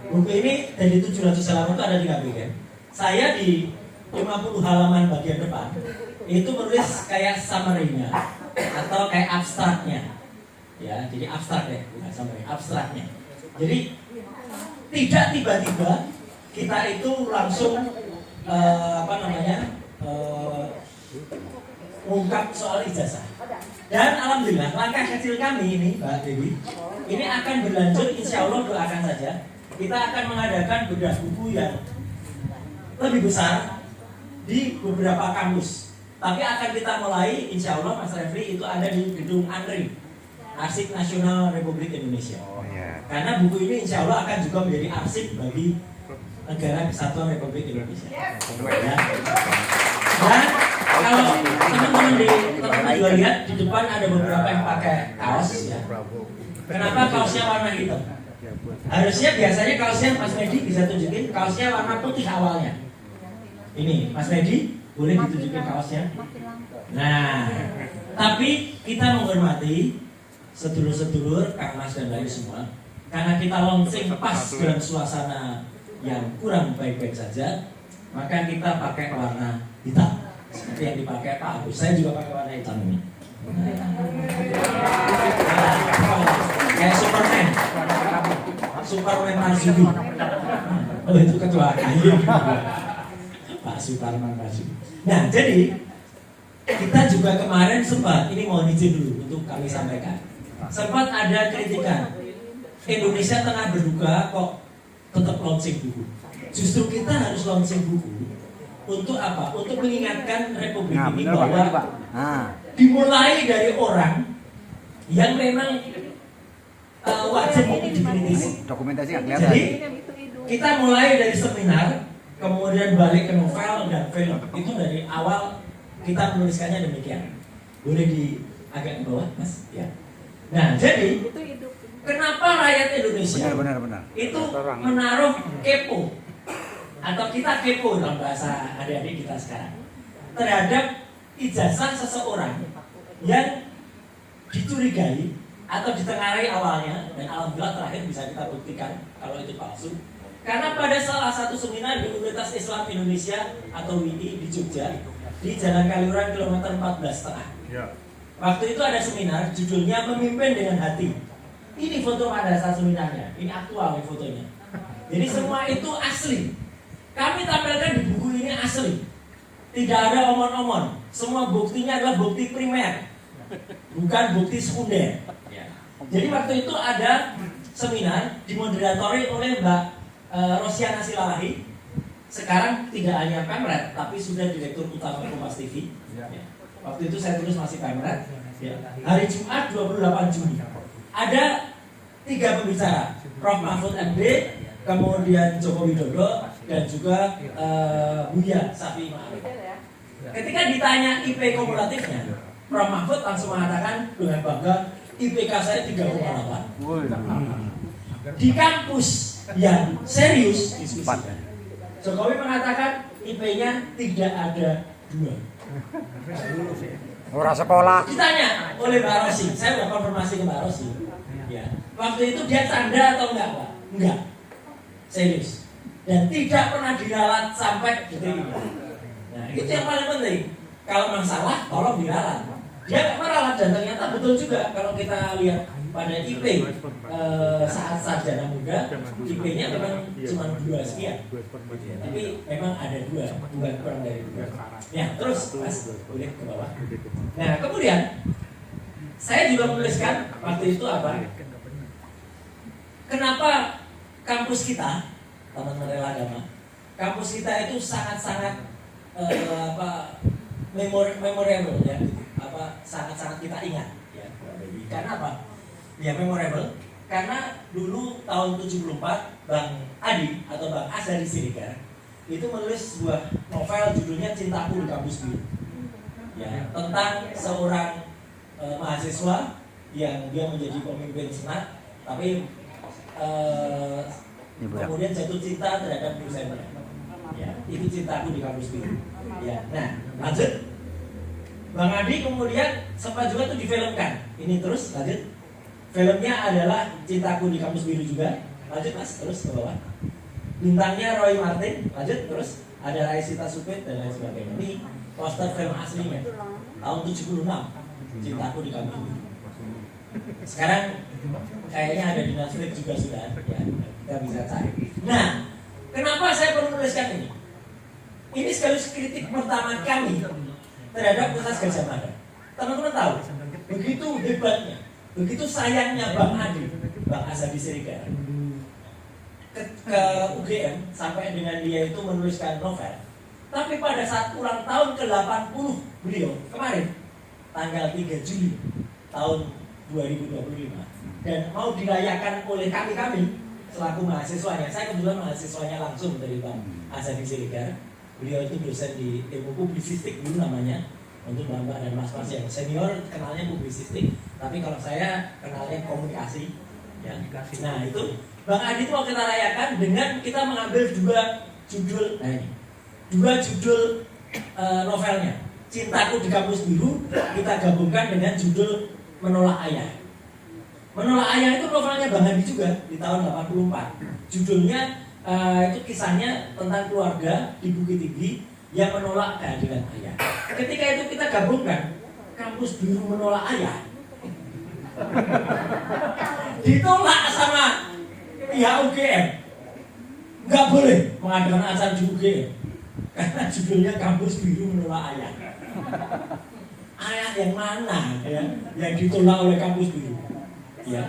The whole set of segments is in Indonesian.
Buku ini dari 700 halaman itu ada 3 bagian. Saya di 50 halaman bagian depan itu menulis kayak summary-nya atau kayak abstraknya. Ya, jadi abstrak ya, bukan summary, abstraknya. Jadi tidak tiba-tiba kita itu langsung mengungkap soal ijazah. Dan alhamdulillah langkah kecil kami ini, Mbak Dewi, ini akan berlanjut, insya Allah doakan saja. Kita akan mengadakan bedah buku yang lebih besar di beberapa kampus. Tapi akan kita mulai, insya Allah Mas Refli, itu ada di gedung ANRI, Arsip Nasional Republik Indonesia. Karena buku ini insya Allah akan juga menjadi arsip bagi Negara Kesatuan Republik Indonesia. Ya. Dan kalau teman-teman juga lihat di depan ada beberapa yang pakai kaos ya. Kenapa kaosnya warna hitam? Harusnya biasanya kaosnya Mas Medi bisa tunjukin kaosnya warna putih awalnya. Ini Mas Medi boleh ditunjukin kaosnya. Nah, tapi kita menghormati sedulur-sedulur, Kang Mas dan lain semua, karena kita launching pas dalam suasana yang kurang baik-baik saja, maka kita pakai warna hitam seperti yang dipakai Pak Agus. Saya juga pakai warna hitam ini. Kayak Superman Marsudi. Oh, itu ketua KAI Pak Superman Marsudi. Nah, jadi kita juga kemarin sempat, ini mohon izin dulu untuk kami sampaikan, sempat ada kritikan Indonesia tengah berduka kok tetap launching buku. Justru kita harus launching buku untuk apa? Untuk mengingatkan Republik ini bahwa dimulai dari orang yang memang wajib dikritisi. Dokumentasi nggak kelihatan. Jadi kita mulai dari seminar, kemudian balik ke novel dan film. Itu dari awal kita menuliskannya demikian. Boleh di agak ke bawah, Mas? Ya. Nah, jadi kenapa rakyat Indonesia benar. itu menaruh kepo atau kita kepo dalam bahasa adik-adik kita sekarang terhadap ijazah seseorang yang dicurigai atau ditengarai awalnya, dan alhamdulillah terakhir bisa kita buktikan kalau itu palsu. Karena pada salah satu seminar di Universitas Islam Indonesia atau WII di Jogja, di Jalan Kaliuran kilometer 14,5. Waktu itu ada seminar, judulnya Memimpin dengan Hati. Ini foto pada saat seminarnya, ini aktual nih fotonya. Jadi semua itu asli. Kami tampilkan di buku ini asli. Tidak ada omon-omon. Semua buktinya adalah bukti primer, bukan bukti sekunder. Jadi waktu itu ada seminar dimoderatori oleh Mbak Rosiana Silalahi. Sekarang tidak hanya Pemret, tapi sudah Direktur Utama Kompas TV. Waktu itu saya tulis masih Pemret. Hari Jumat 28 Juni ada 3 pembicara, Prof. Mahfud MD, kemudian Joko Widodo, dan juga Buya Safi Ma'arif. Ketika ditanya IP kumulatifnya, Prof. Mahfud langsung mengatakan dengan bangga, IPK saya 3,8. Di kampus yang serius diskusi, Jokowi mengatakan IP-nya tidak ada 2. Orang sekolah. Ditanya oleh Mbak Rosi, saya sudah konfirmasi ke Mbak Rosi. Ya, waktu itu dia canda atau enggak, Pak? Enggak, serius. Dan tidak pernah diralat sampai detik ini. Nah, itu yang paling penting. Kalau masalah, tolong diralat. Dia nggak meralat, dan ternyata betul juga kalau kita lihat pada IP saat sarjana muda, IP-nya memang cuma 2 sekian. Tapi memang ada 2, bukan kurang dari 2. Ya, terus Mas, boleh ke bawah. Nah, kemudian saya juga menuliskan waktu itu apa? Kenapa kampus kita, teman-teman rela agama, kampus kita itu sangat-sangat memorable ya, sangat-sangat kita ingat ya. Karena apa? Ya memorable karena dulu tahun 74 Bang Adi atau Bang As dari Siregar itu menulis sebuah novel judulnya Cintaku di Kampus Biru. Ya, tentang seorang mahasiswa yang dia menjadi pemimpin senat tapi kemudian jatuh cinta terhadap dosennya. Ya, itu Cintaku di Kampus Biru. Ya, nah lanjut. Bang Adi kemudian sempat juga tuh difilmkan. Ini terus lanjut. Filmnya adalah Cintaku di Kampus Biru juga. lanjut mas, terus ke bawah. Bintangnya Roy Martin, lanjut terus. Ada Raisita Supit dan lain sebagainya. Ini poster film aslinya tahun 76, Cintaku di Kampus Biru. Sekarang kayaknya ada di Netflix juga sudah, ya kita bisa cari. Nah, kenapa saya perlu menuliskan ini? Ini sekaligus kritik pertama kami terhadap Universitas Gadjah Mada. Teman-teman tahu, begitu hebatnya, begitu sayangnya Bang Adi, Bang Azadi Siregar ke UGM sampai dengan dia itu menuliskan novel. Tapi pada saat ulang tahun ke-80 beliau kemarin tanggal 3 Juli tahun 2025 dan mau dirayakan oleh kami selaku mahasiswanya. Saya kebetulan mahasiswanya langsung dari Bang Azadi Siregar. Beliau itu dosen di ilmu publisistik dulu namanya. Untuk Mbak dan Mas yang senior kenalnya publisistik, tapi kalau saya kenalnya komunikasi. Ya. Nah itu Bang Adi itu mau kita rayakan dengan kita mengambil dua judul novelnya. Cintaku di Kampus Biru kita gabungkan dengan judul Menolak Ayah. Menolak Ayah itu novelnya Bang Adi juga di tahun 84. Judulnya itu kisahnya tentang keluarga di Bukit Tinggi yang menolak kehadiran ayah. Ketika itu kita gabungkan Kampus Biru Menolak Ayah, ditolak sama pihak UGM. Nggak boleh mengadakan acara di UGM karena judulnya Kampus Biru Menolak Ayah. Ayah yang mana ya? Yang ditolak oleh Kampus Biru? Ya,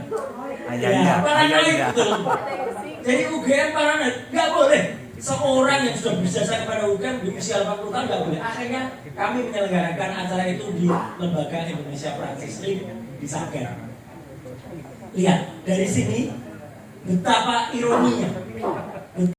paranoid betul. Jadi UGM paranoid, nggak boleh. Seorang yang sudah berjasa kepada UGM di usia 80 tahun nggak boleh. Akhirnya kami menyelenggarakan acara itu di Lembaga Indonesia Prancis di Sagan. Lihat dari sini betapa ironinya.